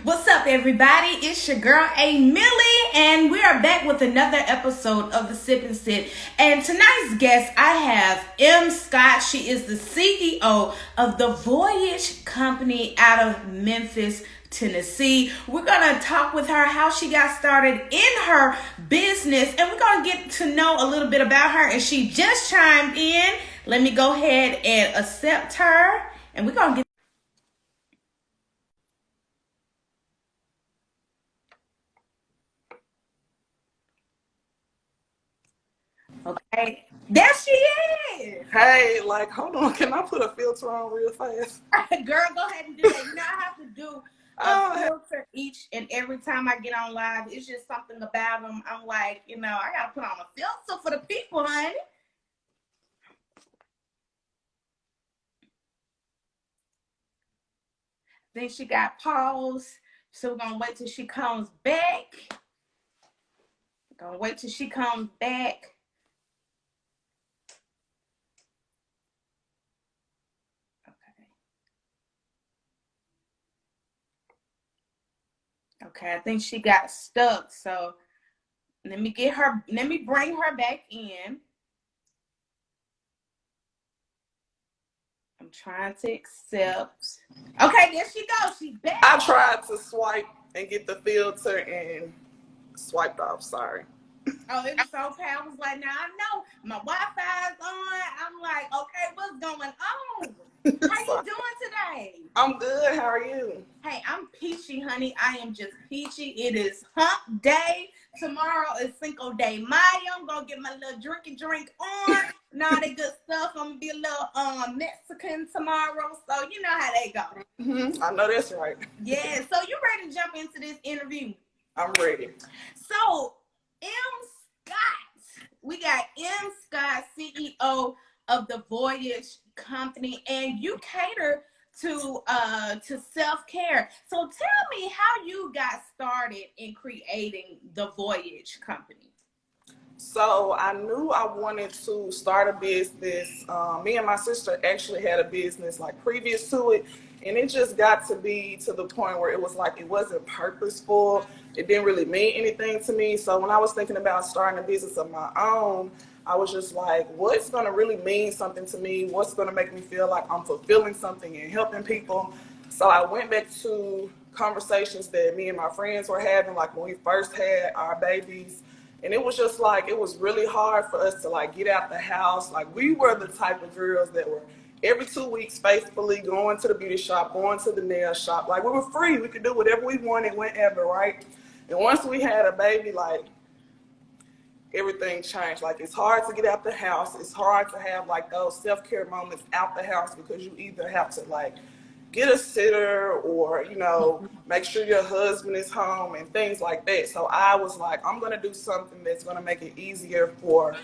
What's up, everybody? It's your girl, A Millie, and we are back with another episode of the Sip and Sit. And tonight's guest, I have M. Scott. She is the CEO of the Voyage Company out of Memphis, Tennessee. We're going to talk with her how she got started in her business, and we're going to get to know a little bit about her. And she just chimed in. Let me go ahead and accept her, and we're going to get okay. There she is. Hey, like, hold on. Can I put a filter on real fast? Girl, go ahead and do that. You know, I have to do a Oh, filter each and every time I get on live. It's just something about them. I'm like, I got to put on a filter for the people, honey. Then she got paused. So we're going to wait till she comes back. Gonna wait till she comes back. Okay, I think she got stuck. So let me bring her back in. I'm trying to accept. Okay, there she goes. She's back. I tried to swipe and get the filter and swiped off. Sorry. Oh, it was so okay. I was like, now I know my Wi-Fi is on. I'm like, okay, what's going on? How you doing today? I'm good. How are you? Hey, I'm peachy, honey. I am just peachy. It is hump day. Tomorrow is Cinco de Mayo. I'm gonna get my little drink on and all that good stuff. I'm gonna be a little Mexican tomorrow. So you know how they go. I know that's right. Yeah. So you ready to jump into this interview? I'm ready. So M. Scott. We got M. Scott, CEO of the Voyage Company, and you cater to self-care. So tell me how you got started in creating the Voyage Company. So I knew I wanted to start a business. Me and my sister actually had a business like previous to it, and it just got to be to the point where it was like it wasn't purposeful. It didn't really mean anything to me. So when I was thinking about starting a business of my own, I was just like, what's going to really mean something to me? What's going to make me feel like I'm fulfilling something and helping people? So I went back to conversations that me and my friends were having, like when we first had our babies. And it was just like, it was really hard for us to like get out the house. Like we were the type of girls that were every 2 weeks faithfully going to the beauty shop, going to the nail shop. Like we were free. We could do whatever we wanted, whenever, right? And once we had a baby, like everything changed. Like it's hard to get out the house. It's hard to have like those self-care moments out the house because you either have to like get a sitter or, make sure your husband is home and things like that. So I was like, I'm going to do something that's going to make it easier for,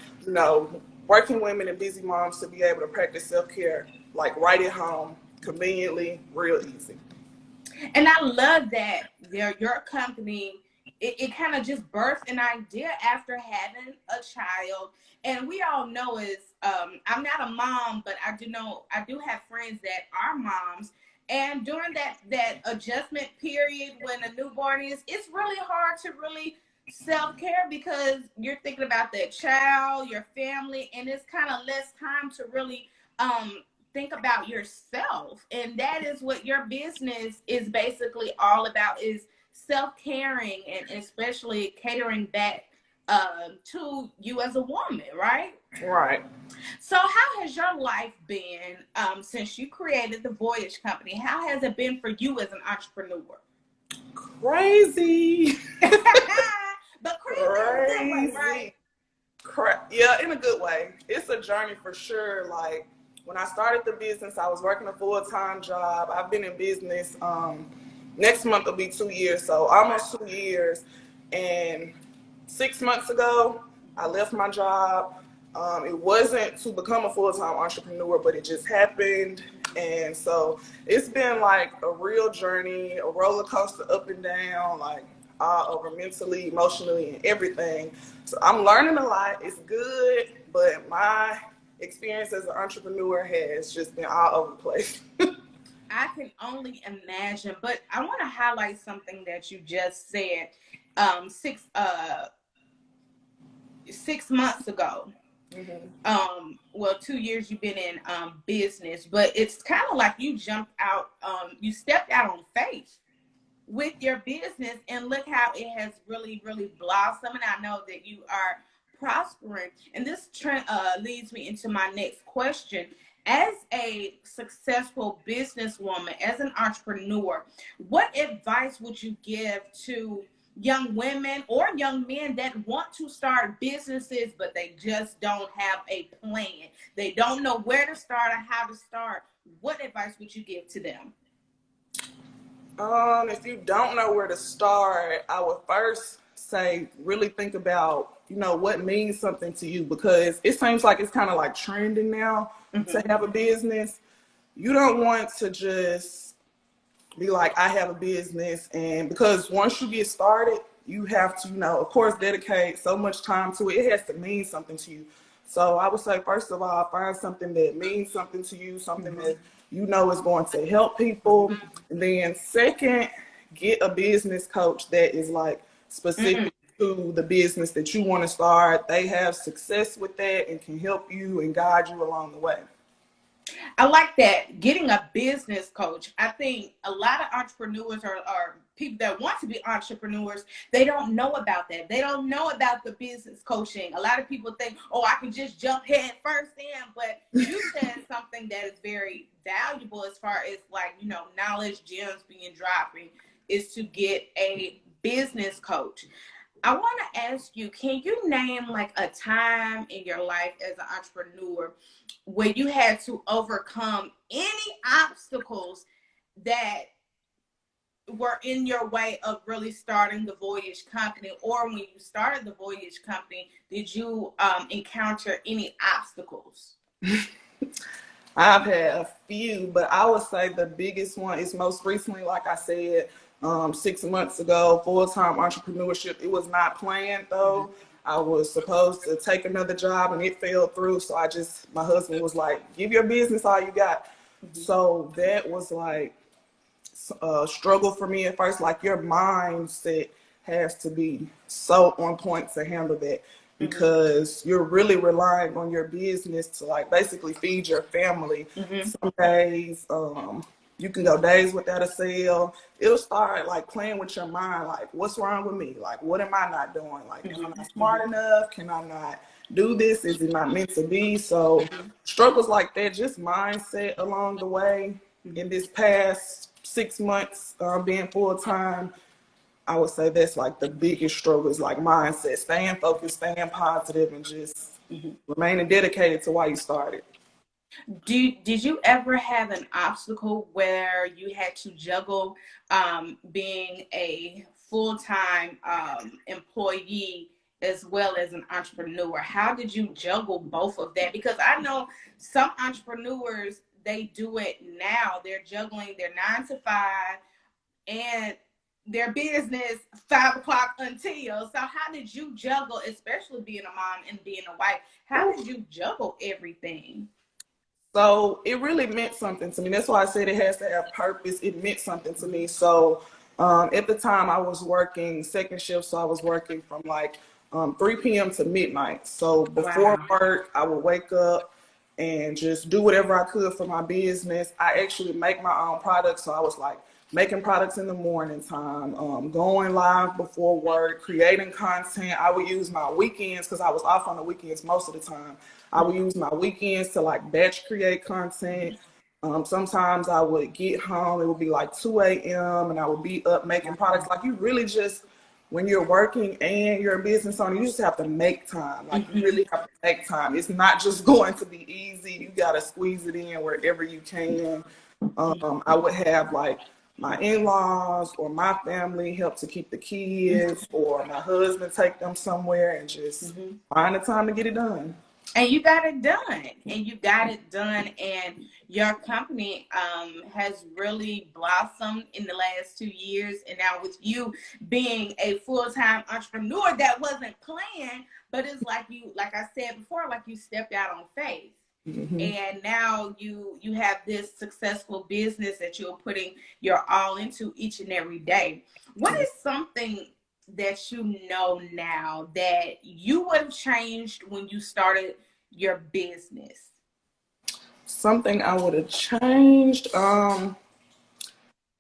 working women and busy moms to be able to practice self-care like right at home, conveniently, real easy. And I love that your company, it kind of just birthed an idea after having a child. And we all know I'm not a mom, but I do have friends that are moms. And during that adjustment period when a newborn it's really hard to really self-care because you're thinking about that child, your family, and it's kind of less time to really think about yourself. And that is what your business is basically all about, is self-caring and especially catering back to you as a woman, right? Right. So how has your life been since you created the Voyage Company? How has it been for you as an entrepreneur? Crazy. But crazy. In a good way, right? Yeah, in a good way. It's a journey for sure. Like when I started the business, I was working a full-time job. I've been in business. Next month will be 2 years, so almost 2 years. And 6 months ago, I left my job. It wasn't to become a full-time entrepreneur, but it just happened. And so it's been like a real journey, a roller coaster up and down, like all over mentally, emotionally, and everything. So I'm learning a lot. It's good, but my experience as an entrepreneur has just been all over the place. I can only imagine, but I want to highlight something that you just said. Six 6 months ago, well, 2 years you've been in business, but it's kind of like you jumped out, you stepped out on faith with your business, and look how it has really, really blossomed. And I know that you are prospering. And this trend leads me into my next question. As a successful businesswoman, as an entrepreneur, what advice would you give to young women or young men that want to start businesses, but they just don't have a plan? They don't know where to start or how to start. What advice would you give to them? If you don't know where to start, I would first say really think about, what means something to you, because it seems like it's kind of like trending now to have a business. You don't want to just be like, I have a business, and because once you get started, you have to, of course, dedicate so much time to it. It has to mean something to you. So I would say, first of all, find something that means something to you, something that is going to help people. And then second, get a business coach that is like specific to the business that you want to start. They have success with that and can help you and guide you along the way. I like that. Getting a business coach. I think a lot of entrepreneurs or people that want to be entrepreneurs, they don't know about that. They don't know about the business coaching. A lot of people think, oh, I can just jump head first in. But you said something that is very valuable as far as like, knowledge gems being dropping is to get a business coach. I want to ask you, can you name like a time in your life as an entrepreneur where you had to overcome any obstacles that were in your way of really starting the Voyage company? Or when you started the Voyage company, did you encounter any obstacles? I've had a few, but I would say the biggest one is most recently, like I said, 6 months ago, full-time entrepreneurship. It was not planned though. I was supposed to take another job and it fell through. So my husband was like, give your business all you got. So that was like a struggle for me at first. Like your mindset has to be so on point to handle that, because you're really relying on your business to like basically feed your family. Some days, you can go days without a sale. It'll start like playing with your mind, like what's wrong with me? Like what am I not doing? Like am I not smart enough? Can I not do this? Is it not meant to be? So struggles like that, just mindset along the way. In this past 6 months being full-time, I would say that's like the biggest struggle is like mindset, staying focused, staying positive, and just remaining dedicated to why you started. Did you ever have an obstacle where you had to juggle being a full-time employee as well as an entrepreneur? How did you juggle both of that? Because I know some entrepreneurs, they do it now. They're juggling their 9 to 5 and their business 5 o'clock until. So how did you juggle, especially being a mom and being a wife? How did you juggle everything? So it really meant something to me. That's why I said it has to have purpose. It meant something to me. So at the time I was working second shift. So I was working from like 3 p.m. to midnight. So before work, I would wake up and just do whatever I could for my business. I actually make my own products. So I was like making products in the morning time, going live before work, creating content. I would use my weekends because I was off on the weekends most of the time. I would use my weekends to like batch create content. Sometimes I would get home, it would be like 2 a.m. and I would be up making products. Like you really just, when you're working and you're a business owner, you just have to make time. Like you really have to make time. It's not just going to be easy. You got to squeeze it in wherever you can. I would have like my in-laws or my family help to keep the kids, or my husband take them somewhere, and just find the time to get it done. And you got it done. And your company has really blossomed in the last 2 years. And now with you being a full-time entrepreneur, that wasn't planned, but it's like I said before, like you stepped out on faith. And now you have this successful business that you're putting your all into each and every day. What is something that you know now that you would have changed when you started your business? Something I would have changed,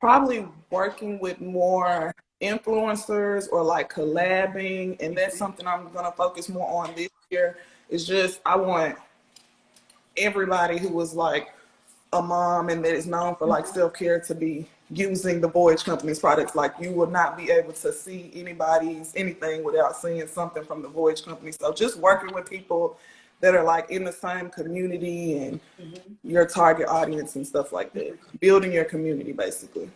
probably working with more influencers or like collabing, and that's something I'm gonna focus more on this year. Is just I want everybody who was like a mom and that is known for like self-care to be using the Voyage Company's products. Like you will not be able to see anybody's anything without seeing something from the Voyage Company. So just working with people that are like in the same community and your target audience and stuff like that. Building your community basically.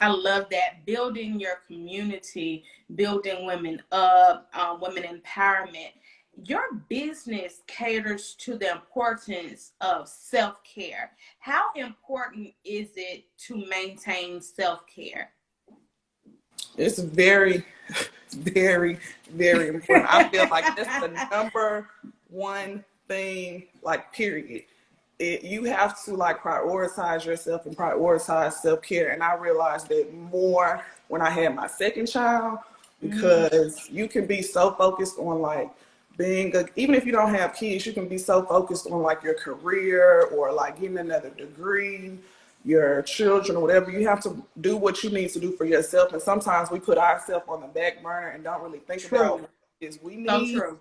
I love that. Building your community, building women up, women empowerment. Your business caters to the importance of self-care. How important is it to maintain self-care? It's very, very, very important. I feel like that's the number one thing, like period. You have to like prioritize yourself and prioritize self-care. And I realized that more when I had my second child, because you can be so focused on like even if you don't have kids, you can be so focused on like your career or like getting another degree, your children or whatever. You have to do what you need to do for yourself. And sometimes we put ourselves on the back burner and don't really think about what it is we So need. true.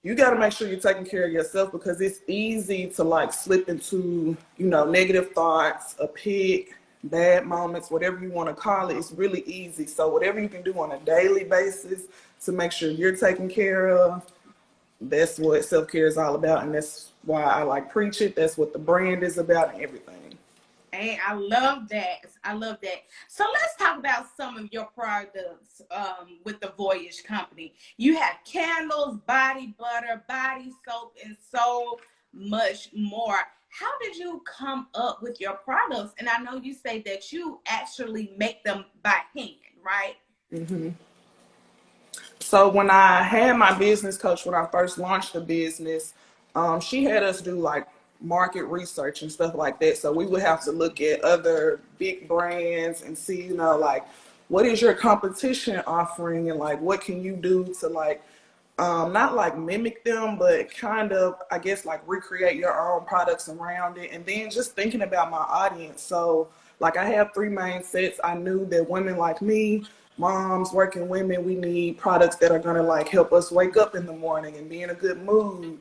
You got to make sure you're taking care of yourself, because it's easy to like slip into, negative thoughts, a pit, bad moments, whatever you want to call it. It's really easy. So whatever you can do on a daily basis to make sure you're taken care of, that's what self-care is all about. And that's why I like preach it. That's what the brand is about and everything. Hey, I love that. I love that. So let's talk about some of your products with the Voyage Company. You have candles, body butter, body soap, and so much more. How did you come up with your products? And I know you say that you actually make them by hand, right? Mm-hmm. So when I had my business coach, when I first launched the business, she had us do like market research and stuff like that. So we would have to look at other big brands and see, like what is your competition offering and like what can you do to like not like mimic them, but kind of, I guess, like recreate your own products around it. And then just thinking about my audience. So like I have three main sets. I knew that women like me, moms, working women, we need products that are gonna like help us wake up in the morning and be in a good mood.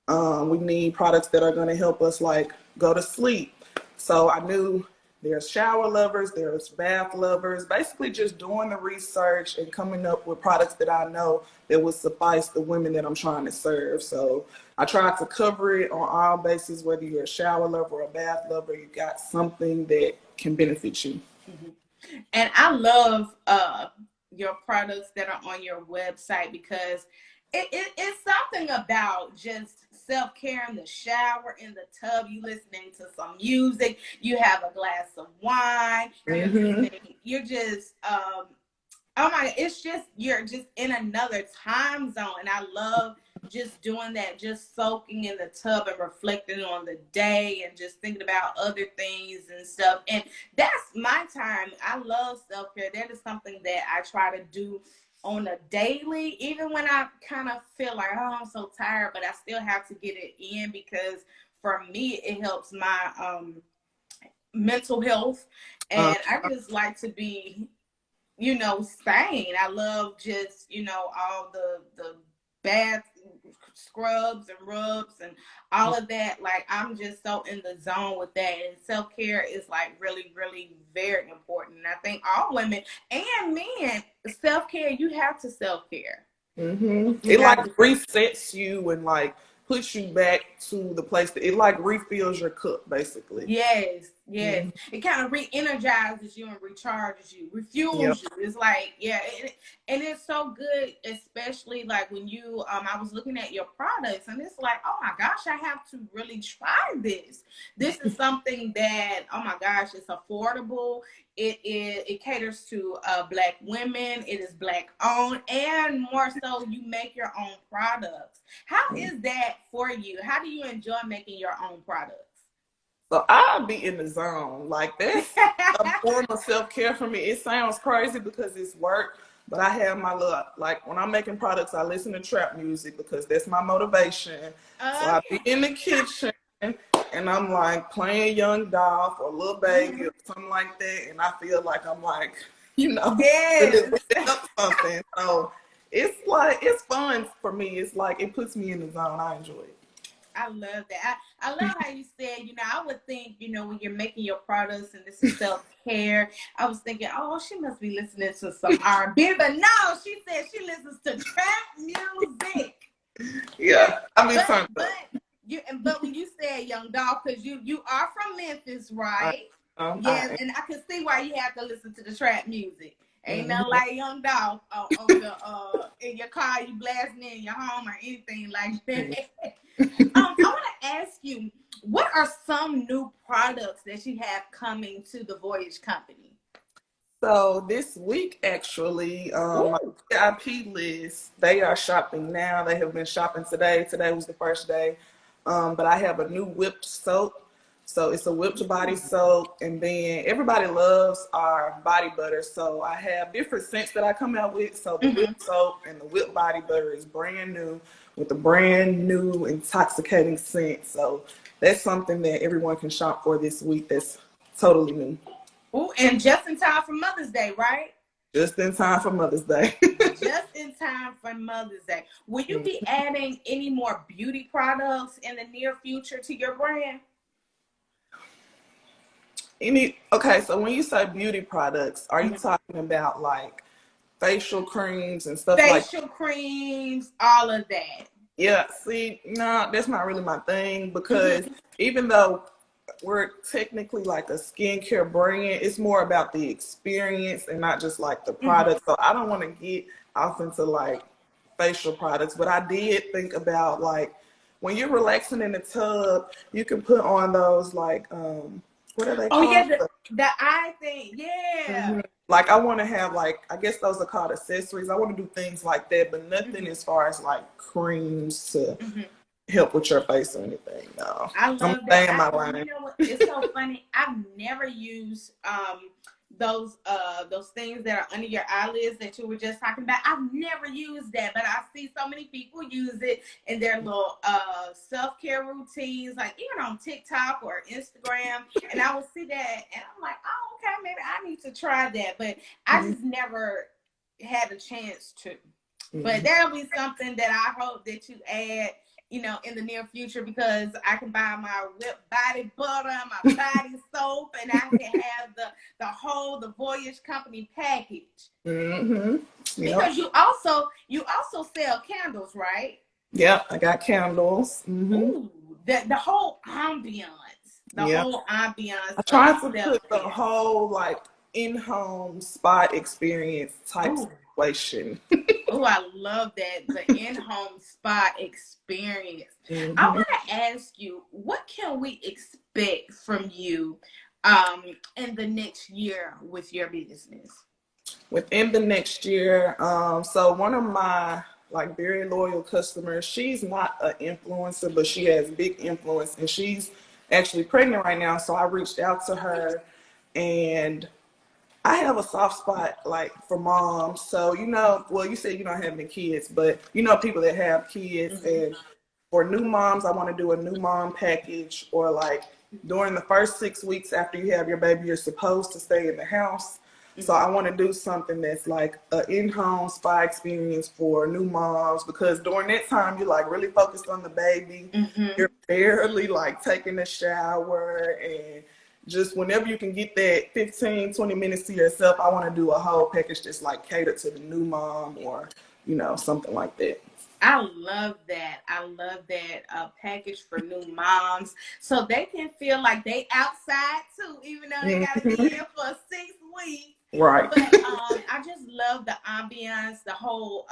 We need products that are gonna help us like go to sleep. So I knew there's shower lovers, there's bath lovers, basically just doing the research and coming up with products that I know that would suffice the women that I'm trying to serve. So I tried to cover it on all bases, whether you're a shower lover or a bath lover, you got something that can benefit you. And I love your products that are on your website because it's something about just self-care in the shower, in the tub. You listening to some music, you have a glass of wine, you're just oh my, it's just, you're just in another time zone. And I love just doing that, just soaking in the tub and reflecting on the day and just thinking about other things and stuff. And that's my time. I love self-care. That is something that I try to do on a daily, even when I kind of feel like, oh, I'm so tired, but I still have to get it in because for me, it helps my mental health. And I just like to be, sane. I love just, all the bath scrubs and rubs and all of that. Like, I'm just so in the zone with that. And self-care is like really, really very important. And I think all women and men, self-care, you have to self-care. It like resets you and like puts you back to the place that it like refills your cup, basically. Yes. It kind of re-energizes you and recharges you, refuels you. It's like, and it's so good, especially like when you, I was looking at your products and it's like, oh my gosh, I have to really try this. This is something that, oh my gosh, it's affordable. it caters to Black women. It is Black owned, and more so, you make your own products. How is that for you? How do you enjoy making your own products? So I'll be in the zone. Like that's a form of self-care for me. It sounds crazy because it's work, but I have my little, like when I'm making products, I listen to trap music because that's my motivation. So I be in the kitchen and I'm like playing Young Dolph or Lil Baby or something like that. And I feel like I'm like, Yes. really up something. So it's like, it's fun for me. It's like, it puts me in the zone. I enjoy it. I love that. I love how you said, I would think, when you're making your products and this is self-care, I was thinking, oh, she must be listening to some R&B, but no, she said she listens to trap music. Yeah, I mean, but when you said Young Dog, because you are from Memphis, right? Yes, and I can see why you have to listen to the trap music. Ain't nothing like Young Dog on the in your car, you blasting in your home or anything like that. I want to ask you, what are some new products that you have coming to the Voyage Company? So this week, actually, my VIP list, they are shopping now. They have been shopping today. Today was the first day. But I have a new whipped soap. So it's a whipped body soap. And then everybody loves our body butter. So I have different scents that I come out with. So the whipped soap and the whipped body butter is brand new with a brand new intoxicating scent. So that's something that everyone can shop for this week that's totally new. Oh, and just in time for Mother's Day, right? Just in time for Mother's Day. Just in time for Mother's Day. Will you be adding any more beauty products in the near future to your brand? Okay, so when you say beauty products, are you talking about like facial creams and stuff like facial creams, all of that? Yeah, see, no, that's not really my thing because even though we're technically like a skincare brand, it's more about the experience and not just like the product. So I don't want to get off into like facial products, but I did think about like when you're relaxing in the tub, you can put on those like what are they called? Oh yeah, the eye thing. Yeah. Like I want to have like, I guess those are called accessories. I want to do things like that, but nothing as far as like creams to help with your face or anything. No, I love I'm that. staying my line. You know what? It's so funny. I've never used those things that are under your eyelids that you were just talking about. I've never used that, but I see so many people use it in their little self-care routines, like even on TikTok or Instagram. And I will see that and I'm like, oh, okay, maybe I need to try that. But I just never had a chance to. But that'll be something that I hope that you add, in the near future, because I can buy my whipped body butter, my body soap, and I can have the Voyage Company package. Because you also sell candles, right? Yeah, I got candles. Ooh, the whole ambiance. Whole ambiance. I try to put the whole like in-home spa experience type situation. Oh, I love that. The in-home spa experience. I want to ask you, what can we expect from you in the next year with your business? Within the next year, so one of my like very loyal customers, she's not an influencer, but she has big influence and she's actually pregnant right now. So I reached out to her and I have a soft spot like for moms. So, well, you said you don't have any kids, but people that have kids. And for new moms, I want to do a new mom package, or like during the first 6 weeks after you have your baby, you're supposed to stay in the house. So I want to do something that's like an in-home spa experience for new moms, because during that time you're like really focused on the baby. You're barely like taking a shower, and just whenever you can get that 15-20 minutes to yourself, I want to do a whole package that's like catered to the new mom, or something like that. I love that. I love that package for new moms, so they can feel like they outside too, even though they got to be here for 6 weeks. Right. But I just love the ambiance, the whole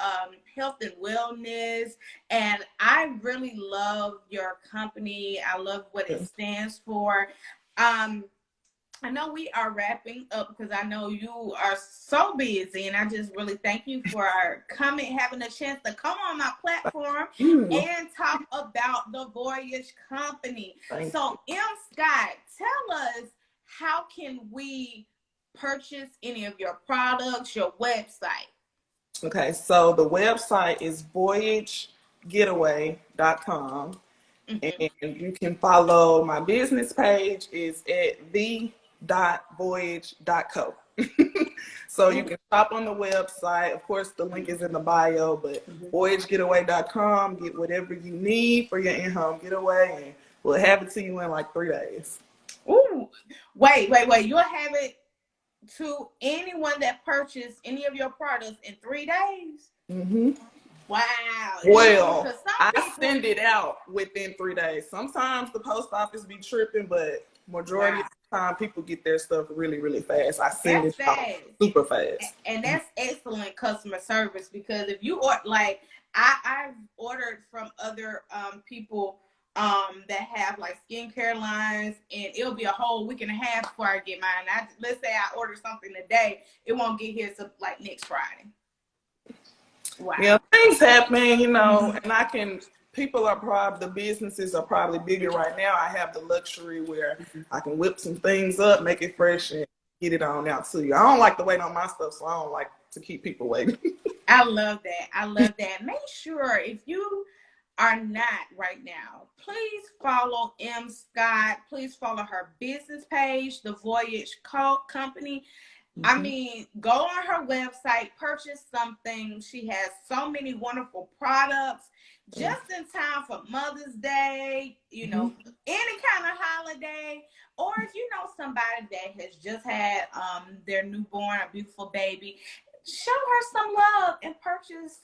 health and wellness, and I really love your company. I love what it stands for. I know we are wrapping up because I know you are so busy, and I just really thank you for coming, having a chance to come on my platform You. and talk about the Voyage Company. Thank you. So, M. Scott, tell us, how can we purchase any of your products, your website? Okay, so the website is voyagegetaway.com. Mm-hmm. And you can follow my business page is at the.voyage.co. So you can shop on the website. Of course, the link is in the bio, but Mm-hmm. voyagegetaway.com, get whatever you need for your in-home getaway, and we'll have it to you in like 3 days. Ooh, wait. You'll have it to anyone that purchased any of your products in 3 days? Mm-hmm. Wow. Well, Because some I people, send it out within 3 days. Sometimes the post office be tripping, but majority wow, of the time people get their stuff really, really fast. I send that's it out fast. super fast. And that's excellent customer service, because if you order, like, I've ordered from other people that have like skincare lines, and it'll be a whole week and a half before I get mine. Let's say I order something today, it won't get here till like next Friday. Yeah, Wow. things happen, and people are probably, the businesses are probably bigger right now. I have the luxury where I can whip some things up, make it fresh, and get it on out to you. I don't like to wait on my stuff, so I don't like to keep people waiting. I love that. I love that. Make sure, if you are not right now, please follow M. Scott. Please follow her business page, the Voyage Co. Company. I Mm-hmm. mean, go on her website, purchase something. She has so many wonderful products just in time for Mother's Day, Mm-hmm. any kind of holiday. Or if you know somebody that has just had their newborn, a beautiful baby, show her some love and purchase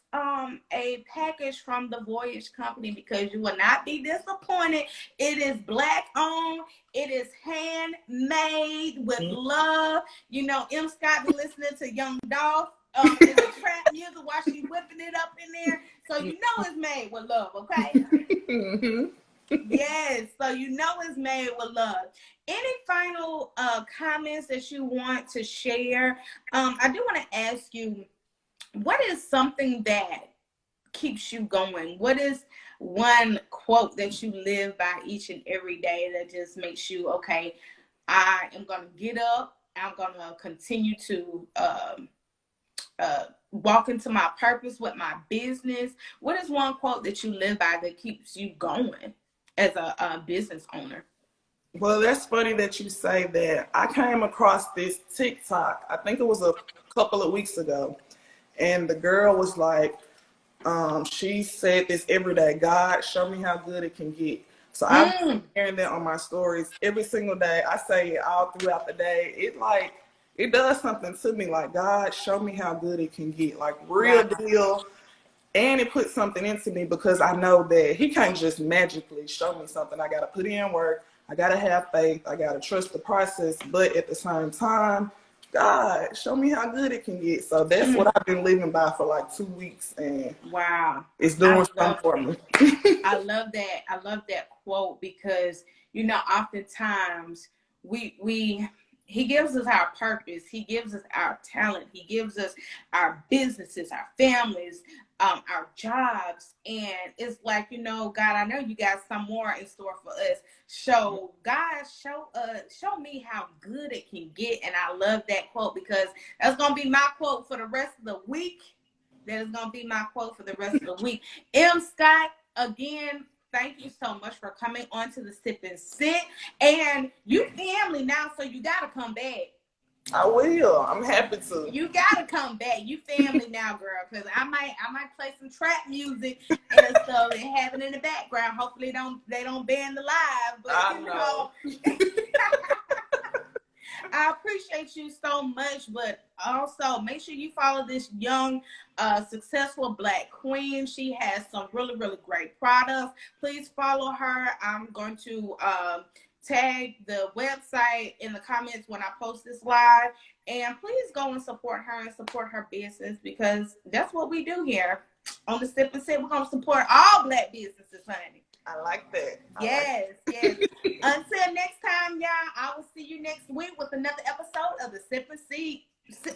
a package from the Voyage Company, because you will not be disappointed. It is Black owned. It is handmade with love. M. Scott be listening to Young Dolph in the trap music while she whipping it up in there. So it's made with love, okay? Mm-hmm. Yes, so it's made with love. Any final comments that you want to share? I do want to ask you, what is something that keeps you going? What is one quote that you live by each and every day that just makes you, okay, I am going to get up, I'm going to continue to walk into my purpose with my business? What is one quote that you live by that keeps you going as a business owner? Well, that's funny that you say that. I came across this TikTok, I think it was a couple of weeks ago, and the girl was like, she said this every day: God, show me how good it can get. So I've been hearing that on my stories every single day. I say it all throughout the day. It does something to me, like, God, show me how good it can get, like real Wow. deal. And it puts something into me because I know that He can't just magically show me something. I got to put in work. I got to have faith. I got to trust the process. But at the same time, God, show me how good it can get. So that's what I've been living by for like 2 weeks, and Wow. it's I doing something love for that. me. I love that. I love that quote, because oftentimes we he gives us our purpose. He gives us our talent. He gives us our businesses, our families, our jobs. And it's like, God, I know you got some more in store for us. So God, show me how good it can get. And I love that quote, because that's gonna be my quote for the rest of the week. That is gonna be my quote for the rest of the week. M. Scott, again, thank you so much for coming on to the Sip and Sit. And you family now, so you gotta come back. I will. I'm happy to. You gotta come back. You family now, girl. Because I might play some trap music and stuff and have it in the background. Hopefully they don't ban the live. But I know. I appreciate you so much, but also make sure you follow this young, successful Black queen. She has some really, really great products. Please follow her. I'm going to tag the website in the comments when I post this live. And please go and support her and support her business, because that's what we do here on the Sip and Sit. We're going to support all Black businesses, honey. I like that. Yes, yes. Until next time, y'all, I will see you next week with another episode of the Sip and See.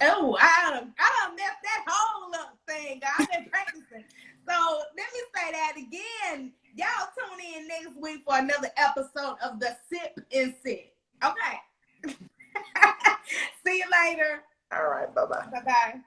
Oh, I done messed that whole up thing. I've been practicing. So let me say that again. Y'all tune in next week for another episode of the Sip and Sit. Okay. See you later. All right. Bye-bye. Bye-bye.